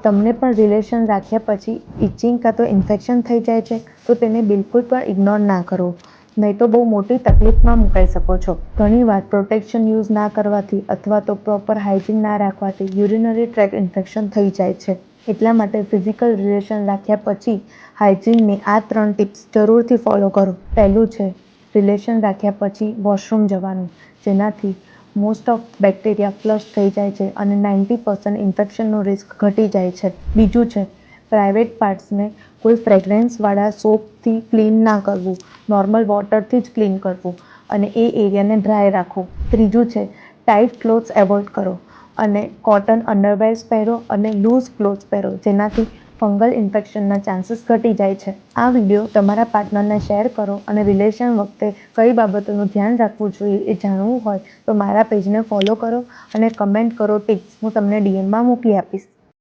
તમને પણ રિલેશન રાખ્યા પછી ઇચિંગ કાં તો ઇન્ફેક્શન થઈ જાય છે તો તેને બિલકુલ પણ ઇગ્નોર ના કરો, નહીં તો બહુ મોટી તકલીફમાં મુકાઈ શકો છો. ઘણીવાર પ્રોટેક્શન યુઝ ના કરવાથી અથવા તો પ્રોપર હાઇજીન ના રાખવાથી યુરિનરી ટ્રેક ઇન્ફેક્શન થઈ જાય છે. એટલા માટે ફિઝિકલ રિલેશન રાખ્યા પછી હાઇજીનની આ 3 ટિપ્સ જરૂરથી ફોલો કરો. પહેલું છે રિલેશન રાખ્યા પછી વોશરૂમ જવાનું, જેનાથી મોસ્ટ ઓફ બેક્ટેરિયા ફ્લશ થઈ જાય છે અને 90% ઇન્ફેક્શનનો રિસ્ક ઘટી જાય છે. બીજું છે પ્રાઇવેટ પાર્ટ્સને કોઈ ફ્રેગ્રન્સવાળા સોપથી ક્લીન ના કરવું, નોર્મલ વોટરથી જ ક્લીન કરવું અને એ એરિયાને ડ્રાય રાખો. ત્રીજું છે ટાઇટ ક્લોથ્સ એવોઇડ કરો અને કોટન અંડરવેર્સ પહેરો અને લૂઝ ક્લોથ્સ પહેરો, જેનાથી ફંગલ ઇન્ફેક્શનના ચાન્સીસ ઘટી જાય છે. આ વિડીયો તમારા પાર્ટનરને શેર કરો અને રિલેશન વખતે કઈ બાબતોનું ધ્યાન રાખવું જોઈએ એ જાણવું હોય તો મારા પેજને ફોલો કરો અને કમેન્ટ કરો ટિપ્સ, હું તમને DMમાં મૂકી આપીશ.